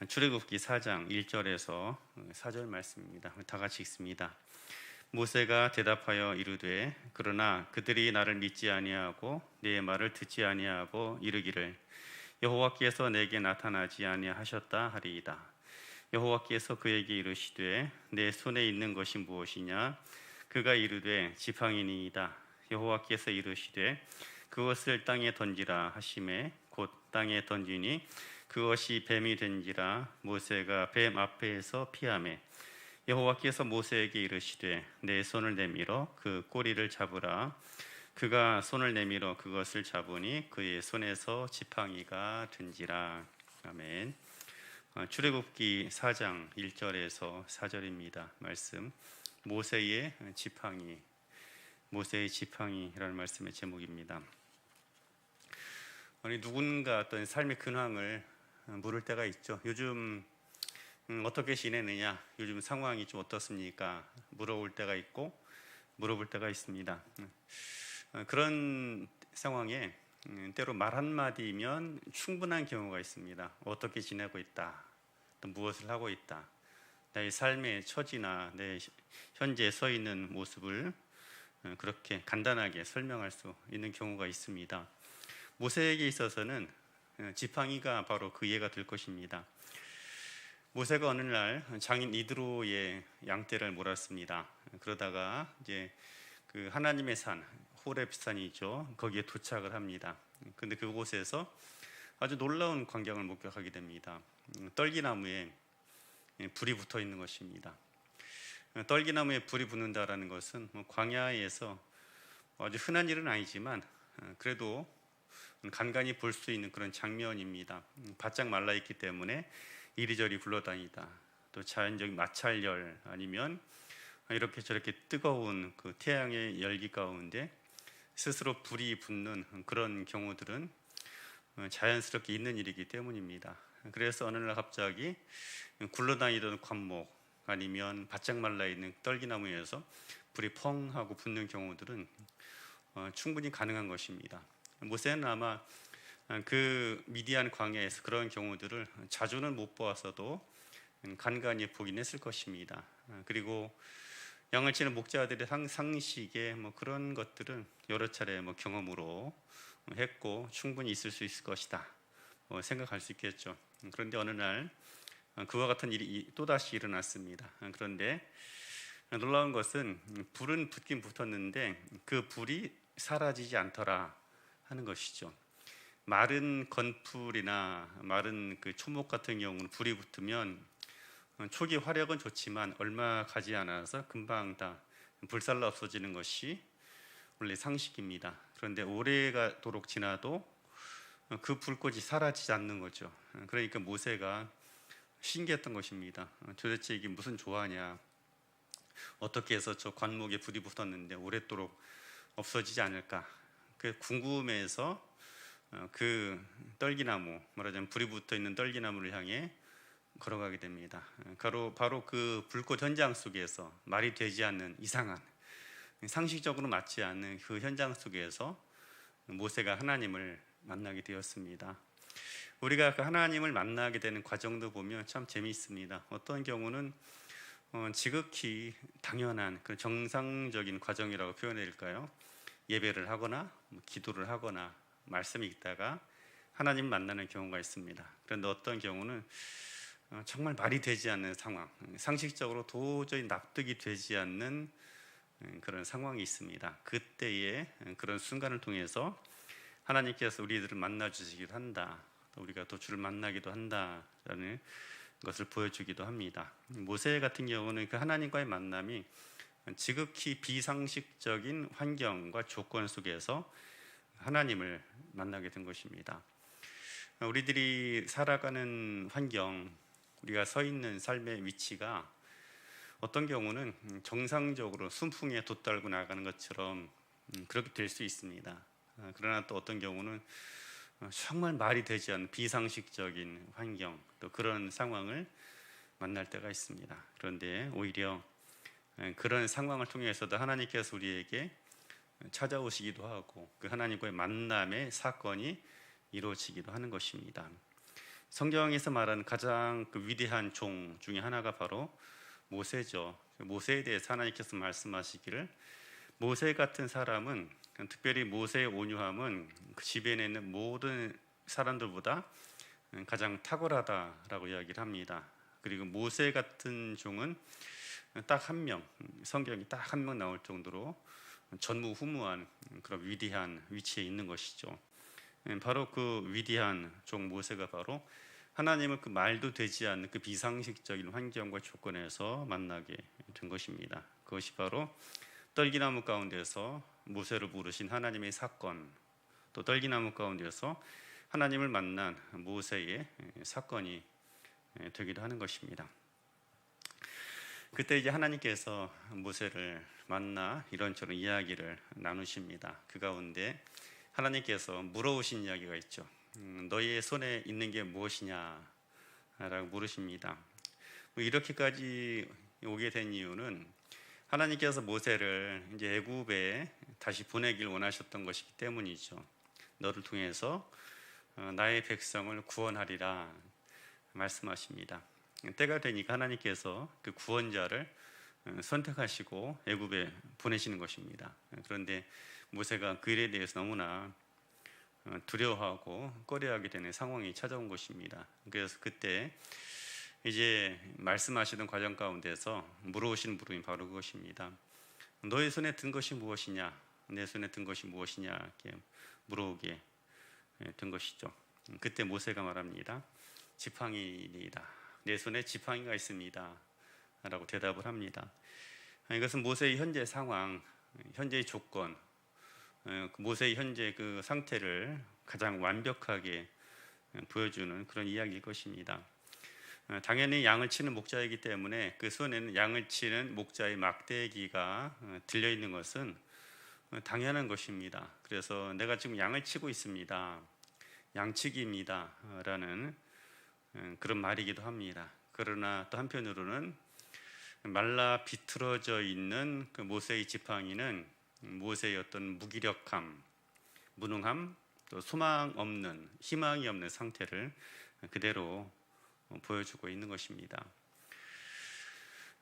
출애굽기 4장 1절에서 4절 말씀입니다. 다 같이 읽습니다. 모세가 대답하여 이르되 그러나 그들이 나를 믿지 아니하고 내 말을 듣지 아니하고 이르기를 여호와께서 내게 나타나지 아니하셨다 하리이다. 여호와께서 그에게 이르시되 내 손에 있는 것이 무엇이냐? 그가 이르되 지팡이니이다. 여호와께서 이르시되 그것을 땅에 던지라 하시매 곧 땅에 던지니 그것이 뱀이 된지라. 모세가 뱀 앞에서 피하매 여호와께서 모세에게 이르시되 내 손을 내밀어 그 꼬리를 잡으라. 그가 손을 내밀어 그것을 잡으니 그의 손에서 지팡이가 된지라. 아멘. 출애굽기 4장 1절에서 4절입니다. 말씀 모세의 지팡이라는 말씀의 제목입니다. 누군가 어떤 삶의 근황을 물을 때가 있죠. 요즘 어떻게 지내느냐, 요즘 상황이 좀 어떻습니까? 물어볼 때가 있고 물어볼 때가 있습니다. 그런 상황에 때로 말 한마디면 충분한 경우가 있습니다. 어떻게 지내고 있다, 또 무엇을 하고 있다, 나의 삶의 처지나 내 현재 서 있는 모습을 그렇게 간단하게 설명할 수 있는 경우가 있습니다. 모세에게 있어서는 지팡이가 바로 그 예가 될 것입니다. 모세가 어느 날 장인 이드로의 양떼를 몰았습니다. 그러다가 이제 그 하나님의 산 호렙산이죠. 거기에 도착을 합니다. 근데 그곳에서 아주 놀라운 광경을 목격하게 됩니다. 떨기나무에 불이 붙어 있는 것입니다. 떨기나무에 불이 붙는다라는 것은 광야에서 아주 흔한 일은 아니지만 그래도 간간히 볼 수 있는 그런 장면입니다. 바짝 말라 있기 때문에 이리저리 굴러다니다, 또 자연적인 마찰열 아니면 이렇게 저렇게 뜨거운 그 태양의 열기 가운데 스스로 불이 붙는 그런 경우들은 자연스럽게 있는 일이기 때문입니다. 그래서 어느 날 갑자기 굴러다니던 관목 아니면 바짝 말라 있는 떨기나무에서 불이 펑 하고 붙는 경우들은 충분히 가능한 것입니다. 모세는 아마 그 미디안 광야에서 그런 경우들을 자주는 못 보았어도 간간히 보긴 했을 것입니다. 그리고 양을 치는 목자들의 상식에 그런 것들은 여러 차례 경험으로 했고 충분히 있을 수 있을 것이다 생각할 수 있겠죠. 그런데 어느 날 그와 같은 일이 또다시 일어났습니다. 그런데 놀라운 것은 불은 붙긴 붙었는데 그 불이 사라지지 않더라 하는 것이죠. 마른 건풀이나 마른 그 초목 같은 경우는 불이 붙으면 초기 화력은 좋지만 얼마 가지 않아서 금방 다 불살라 없어지는 것이 원래 상식입니다. 그런데 오래가도록 지나도 그 불꽃이 사라지지 않는 거죠. 그러니까 모세가 신기했던 것입니다. 도대체 이게 무슨 조화냐, 어떻게 해서 저 관목에 불이 붙었는데 오랫도록 없어지지 않을까, 그 궁금해서 그 떨기나무, 말하자면 불이 붙어 있는 떨기나무를 향해 걸어가게 됩니다. 바로 그 불꽃 현장 속에서 말이 되지 않는 이상한, 상식적으로 맞지 않는 그 현장 속에서 모세가 하나님을 만나게 되었습니다. 우리가 그 하나님을 만나게 되는 과정도 보면 참 재미있습니다. 어떤 경우는 지극히 당연한 그 정상적인 과정이라고 표현해릴까요? 예배를 하거나 기도를 하거나 말씀이 있다가 하나님 만나는 경우가 있습니다. 그런데 어떤 경우는 정말 말이 되지 않는 상황, 상식적으로 도저히 납득이 되지 않는 그런 상황이 있습니다. 그때의 그런 순간을 통해서 하나님께서 우리들을 만나 주시기도 한다, 또 우리가 또 주를 만나기도 한다라는 것을 보여주기도 합니다. 모세 같은 경우는 그 하나님과의 만남이 지극히 비상식적인 환경과 조건 속에서 하나님을 만나게 된 것입니다. 우리들이 살아가는 환경, 우리가 서 있는 삶의 위치가 어떤 경우는 정상적으로 순풍에 돛달고 나가는 것처럼 그렇게 될 수 있습니다. 그러나 또 어떤 경우는 정말 말이 되지 않는 비상식적인 환경, 또 그런 상황을 만날 때가 있습니다. 그런데 오히려 그런 상황을 통해서도 하나님께서 우리에게 찾아오시기도 하고 그 하나님과의 만남의 사건이 이루어지기도 하는 것입니다. 성경에서 말하는 가장 그 위대한 종 중에 하나가 바로 모세죠. 모세에 대해서 하나님께서 말씀하시기를 모세 같은 사람은, 특별히 모세의 온유함은 그 지변에 있는 모든 사람들보다 가장 탁월하다라고 이야기를 합니다. 그리고 모세 같은 종은 딱 한 명, 성경이 딱 한 명 나올 정도로 전무후무한 그런 위대한 위치에 있는 것이죠. 바로 그 위대한 종 모세가 바로 하나님을 그 말도 되지 않는 그 비상식적인 환경과 조건에서 만나게 된 것입니다. 그것이 바로 떨기나무 가운데서 모세를 부르신 하나님의 사건, 또 떨기나무 가운데서 하나님을 만난 모세의 사건이 되기도 하는 것입니다. 그때 이제 하나님께서 모세를 만나 이런저런 이야기를 나누십니다. 그 가운데 하나님께서 물어오신 이야기가 있죠. 너희의 손에 있는 게 무엇이냐? 라고 물으십니다. 이렇게까지 오게 된 이유는 하나님께서 모세를 이제 애굽에 다시 보내길 원하셨던 것이기 때문이죠. 너를 통해서 나의 백성을 구원하리라 말씀하십니다. 때가 되니까 하나님께서 그 구원자를 선택하시고 애굽에 보내시는 것입니다. 그런데 모세가 그 일에 대해서 너무나 두려워하고 꺼려하게 되는 상황이 찾아온 것입니다. 그래서 그때 이제 말씀하시던 과정 가운데서 물어오신 물음이 바로 그것입니다. 너의 손에 든 것이 무엇이냐? 내 손에 든 것이 무엇이냐? 이렇게 물어오게 된 것이죠. 그때 모세가 말합니다. 지팡이이다. 내 손에 지팡이가 있습니다. 라고 대답을 합니다. 이것은 모세의 현재 상황, 현재의 조건, 모세의 현재 그 상태를 가장 완벽하게 보여주는 그런 이야기일 것입니다. 당연히 양을 치는 목자이기 때문에 그 손에는 양을 치는 목자의 막대기가 들려있는 것은 당연한 것입니다. 그래서 내가 지금 양을 치고 있습니다. 양치기입니다. 라는 그런 말이기도 합니다. 그러나 또 한편으로는 말라 비틀어져 있는 그 모세의 지팡이는 모세의 어떤 무기력함, 무능함, 또 소망 없는, 희망이 없는 상태를 그대로 보여주고 있는 것입니다.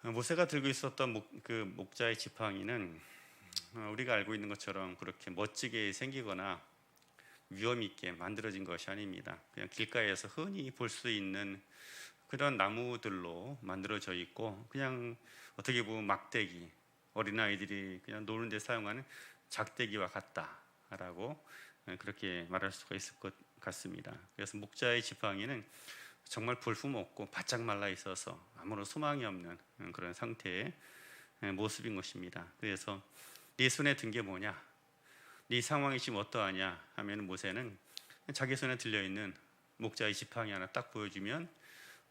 모세가 들고 있었던 그 목자의 지팡이는 우리가 알고 있는 것처럼 그렇게 멋지게 생기거나 위험 있게 만들어진 것이 아닙니다. 그냥 길가에서 흔히 볼 수 있는 그런 나무들로 만들어져 있고, 그냥 어떻게 보면 막대기, 어린아이들이 그냥 노는 데 사용하는 작대기와 같다라고 그렇게 말할 수가 있을 것 같습니다. 그래서 목자의 지팡이는 정말 볼품없고 바짝 말라 있어서 아무런 소망이 없는 그런 상태의 모습인 것입니다. 그래서 네 손에 든 게 뭐냐? 네 상황이 지금 어떠하냐 하면 모세는 자기 손에 들려있는 목자의 지팡이 하나 딱 보여주면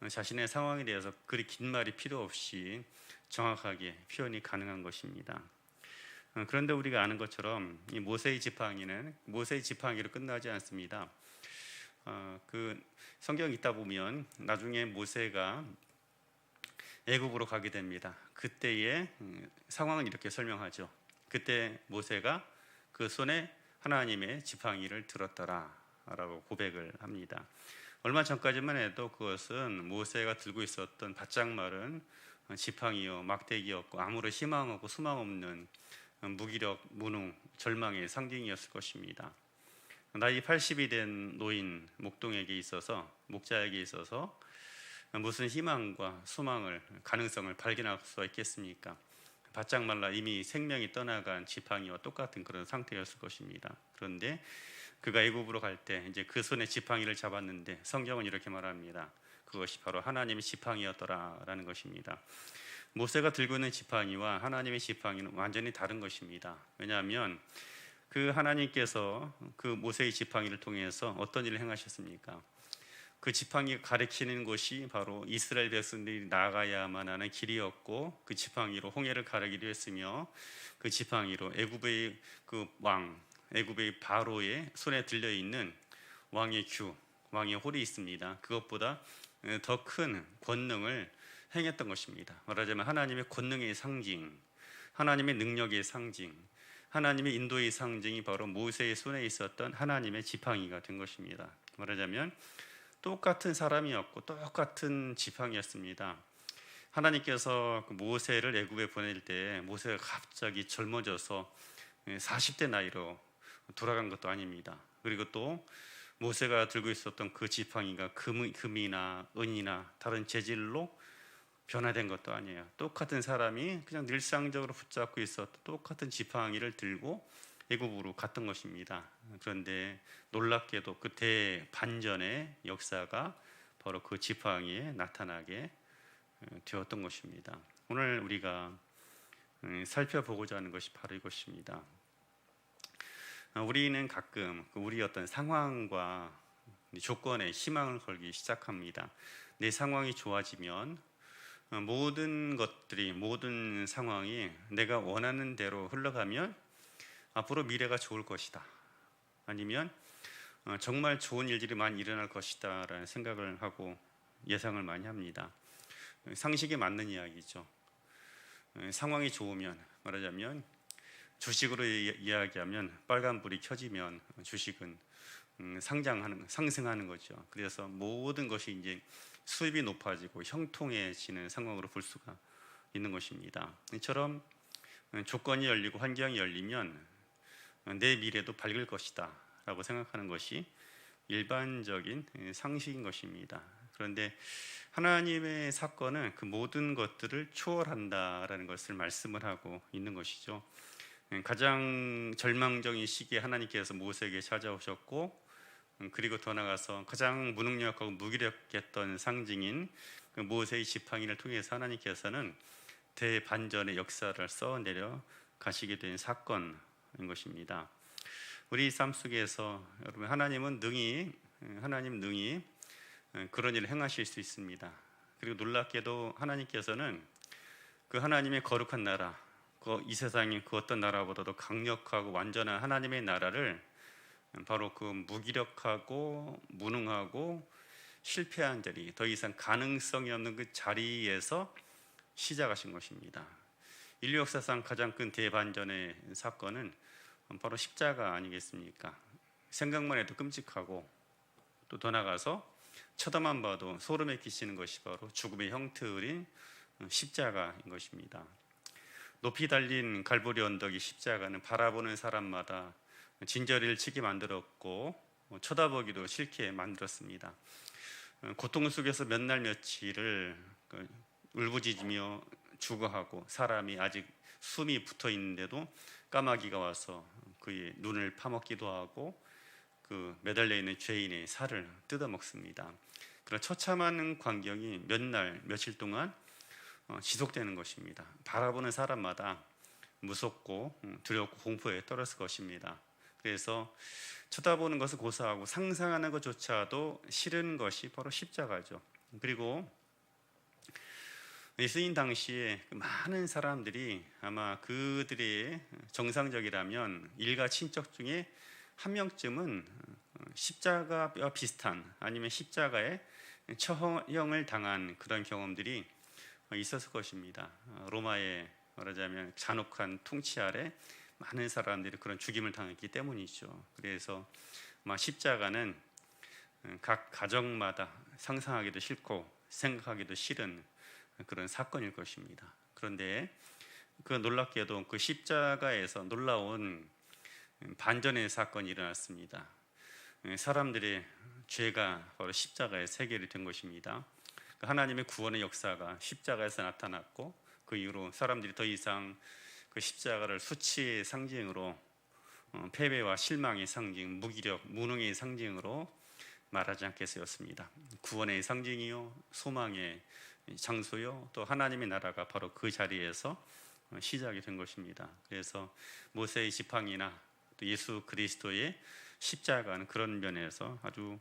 자신의 상황에 대해서 그리 긴 말이 필요 없이 정확하게 표현이 가능한 것입니다. 그런데 우리가 아는 것처럼 이 모세의 지팡이는 모세의 지팡이로 끝나지 않습니다. 그 성경 읽다 보면 나중에 모세가 애굽으로 가게 됩니다. 그때의 상황은 이렇게 설명하죠. 그때 모세가 그 손에 하나님의 지팡이를 들었더라라고 고백을 합니다. 얼마 전까지만 해도 그것은 모세가 들고 있었던 바짝 마른 지팡이요 막대기였고 아무런 희망 없고 소망 없는 무기력, 무능, 절망의 상징이었을 것입니다. 나이 80이 된 노인 목동에게 있어서, 목자에게 있어서 무슨 희망과 소망을, 가능성을 발견할 수가 있겠습니까? 바짝 말라 이미 생명이 떠나간 지팡이와 똑같은 그런 상태였을 것입니다. 그런데 그가 애굽으로 갈 때 이제 그 손에 지팡이를 잡았는데 성경은 이렇게 말합니다. 그것이 바로 하나님의 지팡이였더라라는 것입니다. 모세가 들고 있는 지팡이와 하나님의 지팡이는 완전히 다른 것입니다. 왜냐하면 그 하나님께서 그 모세의 지팡이를 통해서 어떤 일을 행하셨습니까? 그 지팡이가 가리키는 것이 바로 이스라엘 백성들이 나아가야만 하는 길이었고, 그 지팡이로 홍해를 가르기도 했으며, 그 지팡이로 애굽의 그 왕, 애굽의 바로의 손에 들려 있는 왕의 규, 왕의 홀이 있습니다. 그것보다 더 큰 권능을 행했던 것입니다. 말하자면 하나님의 권능의 상징, 하나님의 능력의 상징, 하나님의 인도의 상징이 바로 모세의 손에 있었던 하나님의 지팡이가 된 것입니다. 말하자면 똑같은 사람이었고 똑같은 지팡이였습니다. 하나님께서 그 모세를 애굽에 보낼 때 모세가 갑자기 젊어져서 40대 나이로 돌아간 것도 아닙니다. 그리고 또 모세가 들고 있었던 그 지팡이가 금이나 은이나 다른 재질로 변화된 것도 아니에요. 똑같은 사람이 그냥 늘상적으로 붙잡고 있었던 똑같은 지팡이를 들고 애굽으로 갔던 것입니다. 그런데 놀랍게도 그 대반전의 역사가 바로 그 지팡이에 나타나게 되었던 것입니다. 오늘 우리가 살펴보고자 하는 것이 바로 이것입니다. 우리는 가끔 우리 어떤 상황과 조건에 희망을 걸기 시작합니다. 내 상황이 좋아지면 모든 것들이, 모든 상황이 내가 원하는 대로 흘러가면 앞으로 미래가 좋을 것이다, 아니면 정말 좋은 일들이 많이 일어날 것이다 라는 생각을 하고 예상을 많이 합니다. 상식에 맞는 이야기죠. 상황이 좋으면, 말하자면 주식으로 이야기하면 빨간불이 켜지면 주식은 상승하는 거죠. 그래서 모든 것이 이제 수입이 높아지고 형통해지는 상황으로 볼 수가 있는 것입니다. 이처럼 조건이 열리고 환경이 열리면 내 미래도 밝을 것이다 라고 생각하는 것이 일반적인 상식인 것입니다. 그런데 하나님의 사건은 그 모든 것들을 초월한다라는 것을 말씀을 하고 있는 것이죠. 가장 절망적인 시기에 하나님께서 모세에게 찾아오셨고, 그리고 더 나아가서 가장 무능력하고 무기력했던 상징인 그 모세의 지팡이를 통해서 하나님께서는 대반전의 역사를 써내려 가시게 된 사건인 것입니다. 우리 삶 속에서 여러분, 하나님 능히 그런 일을 행하실 수 있습니다. 그리고 놀랍게도 하나님께서는 그 하나님의 거룩한 나라, 이 세상의 그 어떤 나라보다도 강력하고 완전한 하나님의 나라를 바로 그 무기력하고 무능하고 실패한 자리, 더 이상 가능성이 없는 그 자리에서 시작하신 것입니다. 인류 역사상 가장 큰 대반전의 사건은 바로 십자가 아니겠습니까? 생각만 해도 끔찍하고, 또 더 나가서 쳐다만 봐도 소름에 끼치는 것이 바로 죽음의 형틀인 십자가인 것입니다. 높이 달린 갈보리 언덕의 십자가는 바라보는 사람마다 진저리를 치게 만들었고 쳐다보기도 싫게 만들었습니다. 고통 속에서 몇 날 며칠을 울부짖으며 죽어하고, 사람이 아직 숨이 붙어 있는데도 까마귀가 와서 그의 눈을 파먹기도 하고 그 매달려 있는 죄인의 살을 뜯어먹습니다. 그런 처참한 광경이 몇 날 며칠 동안 지속되는 것입니다. 바라보는 사람마다 무섭고 두렵고 공포에 떨었을 것입니다. 그래서 쳐다보는 것을 고사하고 상상하는 것조차도 싫은 것이 바로 십자가죠. 그리고 예수님 당시에 많은 사람들이 아마 그들의 정상적이라면 일가 친척 중에 한 명쯤은 십자가와 비슷한, 아니면 십자가에 처형을 당한 그런 경험들이 있었을 것입니다. 로마의 말하자면 잔혹한 통치 아래 많은 사람들이 그런 죽임을 당했기 때문이죠. 그래서 십자가는 각 가정마다 상상하기도 싫고 생각하기도 싫은 그런 사건일 것입니다. 그런데 그 놀랍게도 그 십자가에서 놀라운 반전의 사건이 일어났습니다. 사람들의 죄가 바로 십자가에 해결이 된 것입니다. 하나님의 구원의 역사가 십자가에서 나타났고, 그 이후로 사람들이 더 이상 그 십자가를 수치의 상징으로, 패배와 실망의 상징, 무기력, 무능의 상징으로 말하지 않게 되었습니다. 구원의 상징이요, 소망의 장소요, 또 하나님의 나라가 바로 그 자리에서 시작이 된 것입니다. 그래서 모세의 지팡이나 또 예수 그리스도의 십자가는 그런 면에서 아주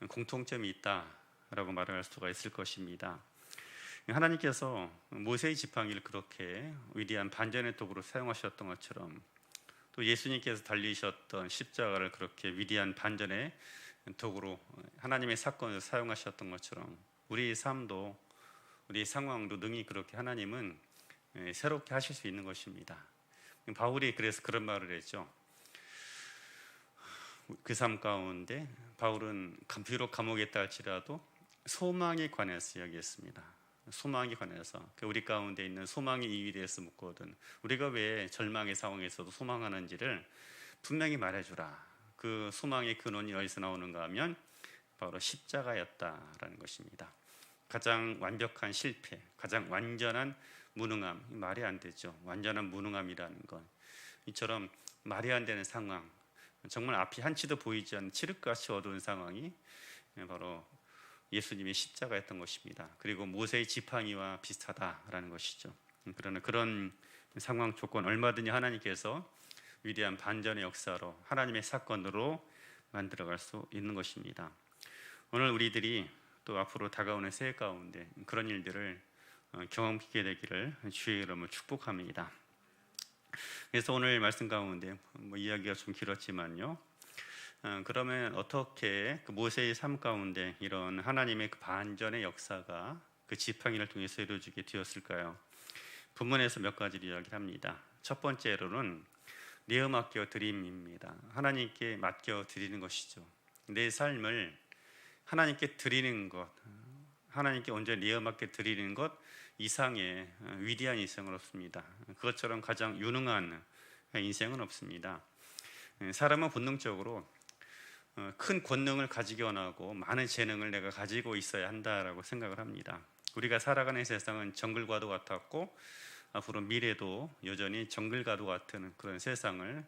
공통점이 있다라고 말할 수가 있을 것입니다. 하나님께서 모세의 지팡이를 그렇게 위대한 반전의 도구로 사용하셨던 것처럼, 또 예수님께서 달리셨던 십자가를 그렇게 위대한 반전의 도구로 하나님의 사건을 사용하셨던 것처럼, 우리의 삶도, 우리의 상황도 능히 그렇게 하나님은 새롭게 하실 수 있는 것입니다. 바울이 그래서 그런 말을 했죠. 그 삶 가운데 바울은 비록 감옥에 있다 할지라도 소망에 관해서 이야기했습니다. 소망에 관해서 우리 가운데 있는 소망의 이유에 대해서 묻거든 우리가 왜 절망의 상황에서도 소망하는지를 분명히 말해주라. 그 소망의 근원이 어디서 나오는가 하면 바로 십자가였다라는 것입니다. 가장 완벽한 실패, 가장 완전한 무능함, 말이 안 되죠. 완전한 무능함이라는 건 이처럼 말이 안 되는 상황, 정말 앞이 한치도 보이지 않는 칠흑같이 어두운 상황이 바로 예수님의 십자가였던 것입니다. 그리고 모세의 지팡이와 비슷하다라는 것이죠. 그러나 그런 상황 조건 얼마든지 하나님께서 위대한 반전의 역사로 하나님의 사건으로 만들어갈 수 있는 것입니다. 오늘 우리들이 또 앞으로 다가오는 새해 가운데 그런 일들을 경험하게 되기를 주의 이름으로 축복합니다. 그래서 오늘 말씀 가운데 이야기가 좀 길었지만요. 그러면 어떻게 그 모세의 삶 가운데 이런 하나님의 그 반전의 역사가 그 지팡이를 통해서 이루어지게 되었을까요? 본문에서 몇 가지를 이야기를 합니다. 첫 번째로는 내어 맡겨 드림입니다. 하나님께 맡겨 드리는 것이죠. 내 삶을 하나님께 드리는 것, 하나님께 온전히 내어 맡겨 드리는 것 이상의 위대한 인생은 없습니다. 그것처럼 가장 유능한 인생은 없습니다. 사람은 본능적으로 큰 권능을 가지기 원하고 많은 재능을 내가 가지고 있어야 한다라고 생각을 합니다. 우리가 살아가는 세상은 정글과도 같았고 앞으로 미래도 여전히 정글과도 같은 그런 세상을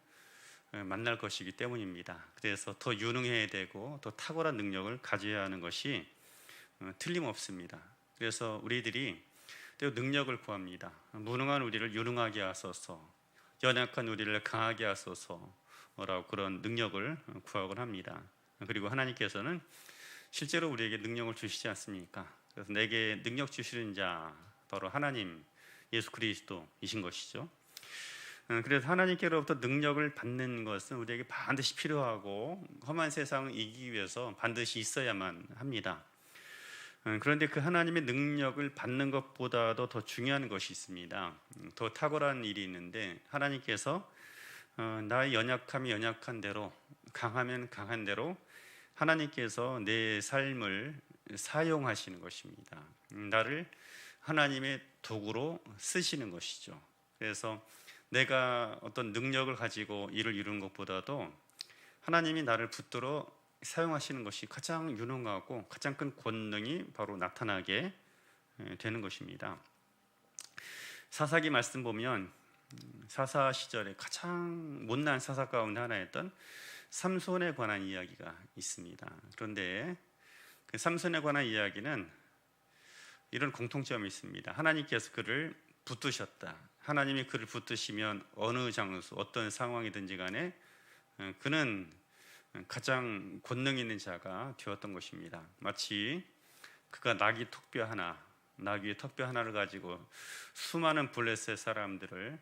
만날 것이기 때문입니다. 그래서 더 유능해야 되고 더 탁월한 능력을 가져야 하는 것이 틀림없습니다. 그래서 우리들이 또 능력을 구합니다. 무능한 우리를 유능하게 하소서, 연약한 우리를 강하게 하소서라고 그런 능력을 구하곤 합니다. 그리고 하나님께서는 실제로 우리에게 능력을 주시지 않습니까? 그래서 내게 능력 주시는 자 바로 하나님 예수 그리스도이신 것이죠. 그래서 하나님께로부터 능력을 받는 것은 우리에게 반드시 필요하고 험한 세상을 이기기 위해서 반드시 있어야만 합니다. 그런데 그 하나님의 능력을 받는 것보다도 더 중요한 것이 있습니다. 더 탁월한 일이 있는데 하나님께서 나의 연약함이 연약한 대로, 강하면 강한 대로 하나님께서 내 삶을 사용하시는 것입니다. 나를 하나님의 도구로 쓰시는 것이죠. 그래서 내가 어떤 능력을 가지고 일을 이루는 것보다도 하나님이 나를 붙들어 사용하시는 것이 가장 유능하고 가장 큰 권능이 바로 나타나게 되는 것입니다. 사사기 말씀 보면 사사 시절에 가장 못난 사사 가운데 하나였던 삼손에 관한 이야기가 있습니다. 그런데 그 삼손에 관한 이야기는 이런 공통점이 있습니다. 하나님께서 그를 붙드셨다. 하나님이 그를 붙드시면 어느 장소, 어떤 상황이든지 간에 그는 가장 권능 있는 자가 되었던 것입니다. 마치 그가 나귀 턱뼈 하나를 가지고 수많은 블레셋 사람들을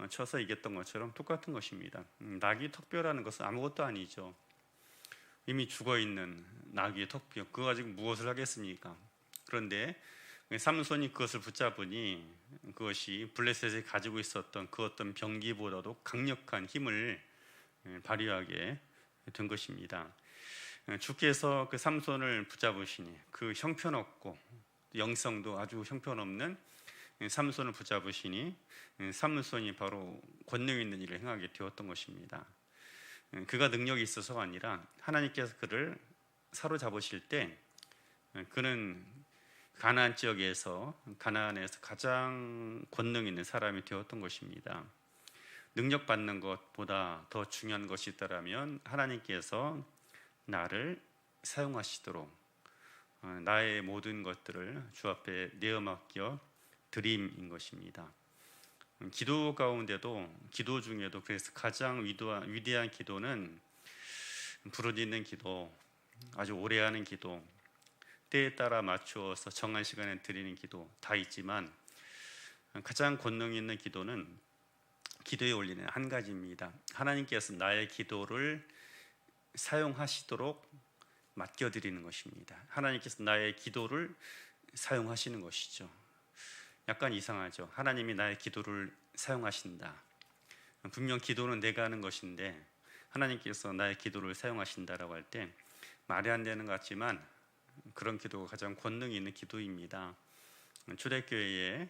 쳐서 이겼던 것처럼 똑같은 것입니다. 나귀 턱뼈라는 것은 아무것도 아니죠. 이미 죽어있는 나귀의 턱뼈, 그거 가지고 무엇을 하겠습니까? 그런데 삼손이 그것을 붙잡으니 그것이 블레셋이 가지고 있었던 그 어떤 병기보다도 강력한 힘을 발휘하게 된 것입니다. 주께서 그 삼손을 붙잡으시니 그 형편없고 영성도 아주 형편없는 삼손을 붙잡으시니 삼손이 바로 권능 있는 일을 행하게 되었던 것입니다. 그가 능력이 있어서가 아니라 하나님께서 그를 사로잡으실 때 그는 가나안 지역에서 가나안에서 가장 권능 있는 사람이 되었던 것입니다. 능력 받는 것보다 더 중요한 것이 있다면 하나님께서 나를 사용하시도록 나의 모든 것들을 주 앞에 내어 맡겨 드림인 것입니다. 기도 가운데도 기도 중에도 그래서 가장 위대한 기도는 부르짖는 기도, 아주 오래 하는 기도, 때에 따라 맞추어서 정한 시간에 드리는 기도 다 있지만 가장 권능 있는 기도는 기도에 올리는 한 가지입니다. 하나님께서 나의 기도를 사용하시도록 맡겨드리는 것입니다. 하나님께서 나의 기도를 사용하시는 것이죠. 약간 이상하죠. 하나님이 나의 기도를 사용하신다. 분명 기도는 내가 하는 것인데 하나님께서 나의 기도를 사용하신다라고 할 때 말이 안 되는 것 같지만 그런 기도가 가장 권능이 있는 기도입니다. 초대교회에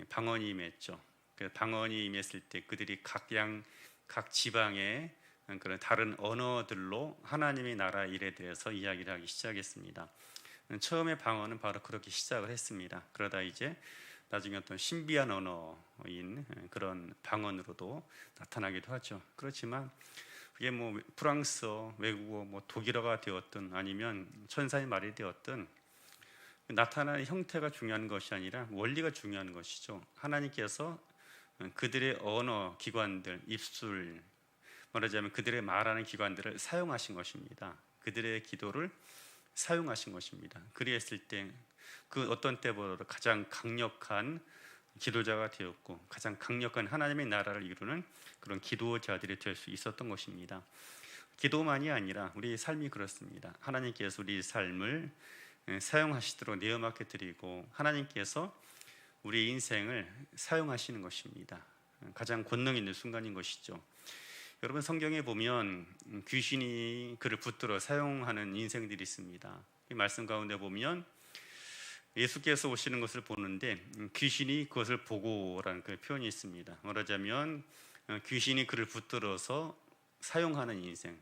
방언이 임했죠. 그 방언이 임했을 때 그들이 각 지방의 그런 다른 언어들로 하나님의 나라 일에 대해서 이야기를 하기 시작했습니다. 처음에 방언은 바로 그렇게 시작을 했습니다. 그러다 이제 나중에 어떤 신비한 언어인 그런 방언으로도 나타나기도 하죠. 그렇지만 그게 뭐 프랑스어, 외국어, 뭐 독일어가 되었든 아니면 천사의 말이 되었든 나타나는 형태가 중요한 것이 아니라 원리가 중요한 것이죠. 하나님께서 그들의 언어 기관들, 입술, 말하자면 그들의 말하는 기관들을 사용하신 것입니다. 그들의 기도를 사용하신 것입니다. 그리했을 때 그 어떤 때보다도 가장 강력한 기도자가 되었고 가장 강력한 하나님의 나라를 이루는 그런 기도자들이 될 수 있었던 것입니다. 기도만이 아니라 우리 삶이 그렇습니다. 하나님께서 우리 삶을 사용하시도록 내어맡겨 드리고 하나님께서 우리 인생을 사용하시는 것입니다. 가장 권능 있는 순간인 것이죠. 여러분 성경에 보면 귀신이 그를 붙들어 사용하는 인생들이 있습니다. 이 말씀 가운데 보면 예수께서 오시는 것을 보는데 귀신이 그것을 보고라는 그 표현이 있습니다. 말하자면 귀신이 그를 붙들어서 사용하는 인생,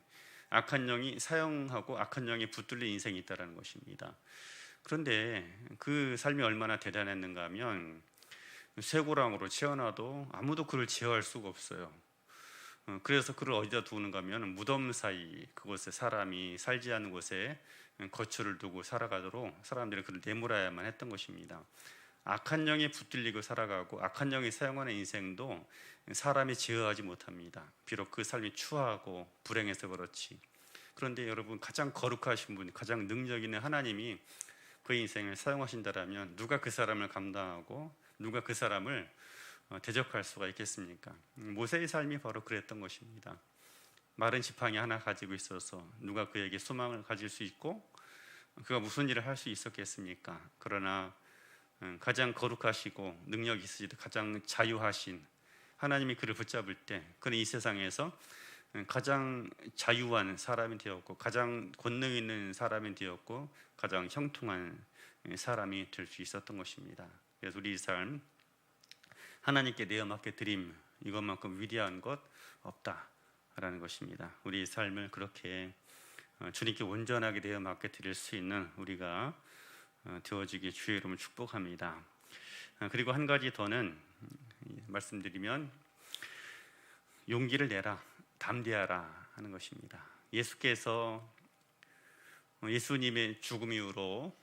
악한 영이 사용하고 악한 영이 붙들린 인생이 있다는 것입니다. 그런데 그 삶이 얼마나 대단했는가 하면 쇠고랑으로 채어놔도 아무도 그를 제어할 수가 없어요. 그래서 그를 어디다 두는가 하면 무덤 사이 그곳에 사람이 살지 않는 곳에 거처를 두고 살아가도록 사람들이 그를 내몰아야만 했던 것입니다. 악한 영에 붙들리고 살아가고 악한 영이 사용하는 인생도 사람이 제어하지 못합니다. 비록 그 삶이 추하고 불행해서 그렇지. 그런데 여러분 가장 거룩하신 분, 가장 능력 있는 하나님이 그 인생을 사용하신다라면 누가 그 사람을 감당하고 누가 그 사람을 대적할 수가 있겠습니까? 모세의 삶이 바로 그랬던 것입니다. 마른 지팡이 하나 가지고 있어서 누가 그에게 소망을 가질 수 있고 그가 무슨 일을 할 수 있었겠습니까? 그러나 가장 거룩하시고 능력 있으시고 가장 자유하신 하나님이 그를 붙잡을 때 그는 이 세상에서 가장 자유한 사람이 되었고 가장 권능 있는 사람이 되었고 가장 형통한 사람이 될 수 있었던 것입니다. 그래서 우리 삶 하나님께 내어맡겨 드림 이것만큼 위대한 것 없다라는 것입니다. 우리 삶을 그렇게 주님께 온전하게 내어맡겨 드릴 수 있는 우리가 되어지기 주의 이름을 축복합니다. 그리고 한 가지 더는 말씀드리면 용기를 내라, 담대하라 하는 것입니다. 예수께서 예수님의 죽음 이후로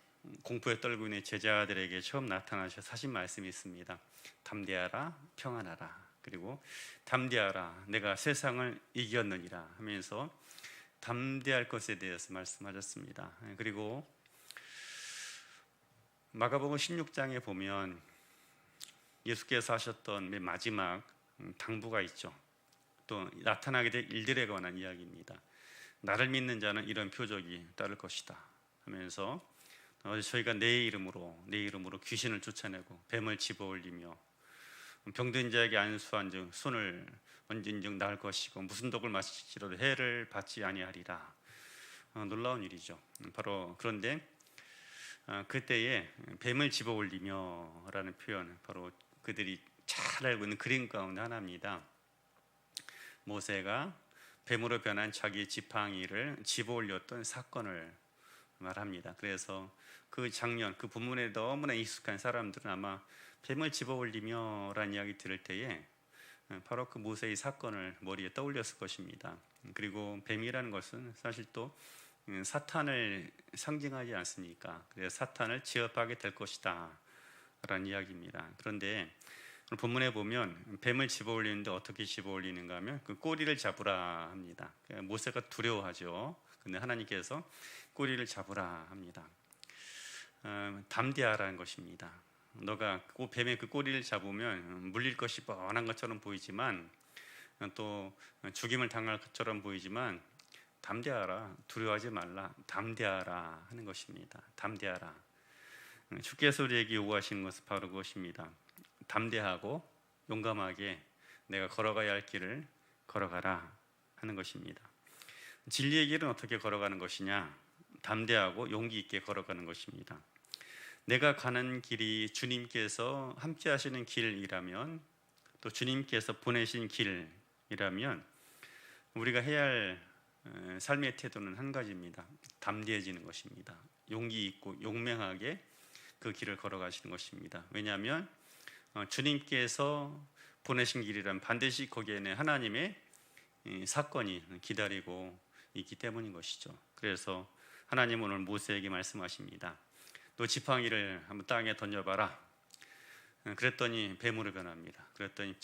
공포에 떨고 있는 제자들에게 처음 나타나셔서 하신 말씀이 있습니다. 담대하라, 평안하라. 그리고 담대하라, 내가 세상을 이겼느니라 하면서 담대할 것에 대해서 말씀하셨습니다. 그리고 마가복음 16장에 보면 예수께서 하셨던 맨 마지막 당부가 있죠. 또 나타나게 될 일들에 관한 이야기입니다. 나를 믿는 자는 이런 표적이 따를 것이다 하면서 저희가 내 이름으로 귀신을 쫓아내고 뱀을 집어올리며 병든 자에게 안수한 즉 손을 얹은 즉 나을 것이고 무슨 독을 마실지라도 해를 받지 아니하리라. 놀라운 일이죠. 바로 그런데 그때에 뱀을 집어올리며 라는 표현 바로 그들이 잘 알고 있는 그림 가운데 하나입니다. 모세가 뱀으로 변한 자기 지팡이를 집어올렸던 사건을 말합니다. 그래서 그 장면, 그 본문에 너무나 익숙한 사람들은 아마 뱀을 집어올리며 라는 이야기 들을 때에 바로 그 모세의 사건을 머리에 떠올렸을 것입니다. 그리고 뱀이라는 것은 사실 또 사탄을 상징하지 않습니까? 그래서 사탄을 제압하게 될 것이다 라는 이야기입니다. 그런데 본문에 보면 뱀을 집어올리는데 어떻게 집어올리는가 하면 그 꼬리를 잡으라 합니다. 모세가 두려워하죠. 근데 하나님께서 꼬리를 잡으라 합니다. 담대하라는 것입니다. 너가 뱀의 그 꼬리를 잡으면 물릴 것이 뻔한 것처럼 보이지만 또 죽임을 당할 것처럼 보이지만 담대하라, 두려워하지 말라, 담대하라 하는 것입니다. 담대하라. 주께서 우리에게 요구하시는 것은 바로 그것입니다. 담대하고 용감하게 내가 걸어가야 할 길을 걸어가라 하는 것입니다. 진리의 길은 어떻게 걸어가는 것이냐? 담대하고 용기 있게 걸어가는 것입니다. 내가 가는 길이 주님께서 함께 하시는 길이라면, 또 주님께서 보내신 길이라면 우리가 해야 할 삶의 태도는 한 가지입니다. 담대해지는 것입니다. 용기 있고 용맹하게 그 길을 걸어가시는 것입니다. 왜냐하면 주님께서 보내신 길이란 반드시 거기에는 하나님의 사건이 기다리고 있기 때문인 것이죠. 그래서 하나님은 오늘 모세에게 말씀하십니다. 너 지팡이를 한번 땅에 던져봐라. 그랬더니 뱀으로 변합니다. 그랬더니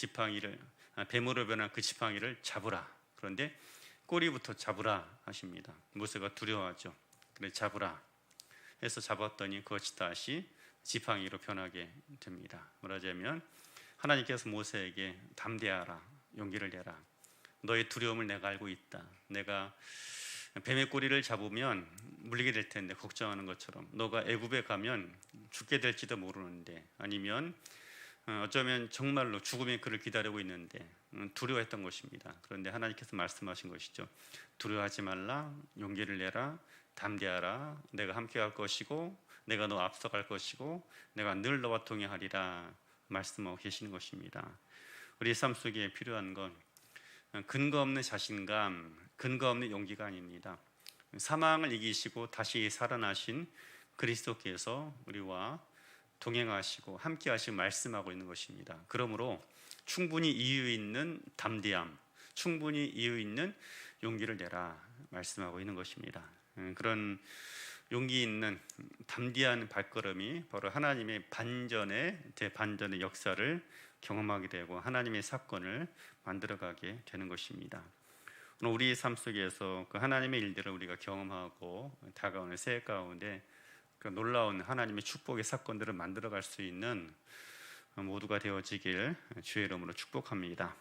뱀으로 변한 그 지팡이를 잡으라. 그런데 꼬리부터 잡으라 하십니다. 모세가 두려워하죠. 그래 잡으라 해서 잡았더니 그것이 다시 지팡이로 변하게 됩니다. 말하자면 하나님께서 모세에게 담대하라, 용기를 내라. 너의 두려움을 내가 알고 있다. 내가 뱀의 꼬리를 잡으면 물리게 될 텐데 걱정하는 것처럼 너가 애굽에 가면 죽게 될지도 모르는데, 아니면 어쩌면 정말로 죽음의 그를 기다리고 있는데 두려워했던 것입니다. 그런데 하나님께서 말씀하신 것이죠. 두려워하지 말라, 용기를 내라, 담대하라. 내가 함께 할 것이고 내가 너 앞서갈 것이고 내가 늘 너와 동행하리라 말씀하고 계시는 것입니다. 우리 삶 속에 필요한 건 근거 없는 자신감, 근거 없는 용기가 아닙니다. 사망을 이기시고 다시 살아나신 그리스도께서 우리와 동행하시고 함께 하시고 말씀하고 있는 것입니다. 그러므로 충분히 이유 있는 담대함, 충분히 이유 있는 용기를 내라 말씀하고 있는 것입니다. 그런 용기 있는 담대한 발걸음이 바로 하나님의 대반전의 역사를 경험하게 되고 하나님의 사건을 만들어가게 되는 것입니다. 오늘 우리 삶 속에서 그 하나님의 일들을 우리가 경험하고 다가오는 새해 가운데 그 놀라운 하나님의 축복의 사건들을 만들어갈 수 있는 모두가 되어지길 주의 이름으로 축복합니다.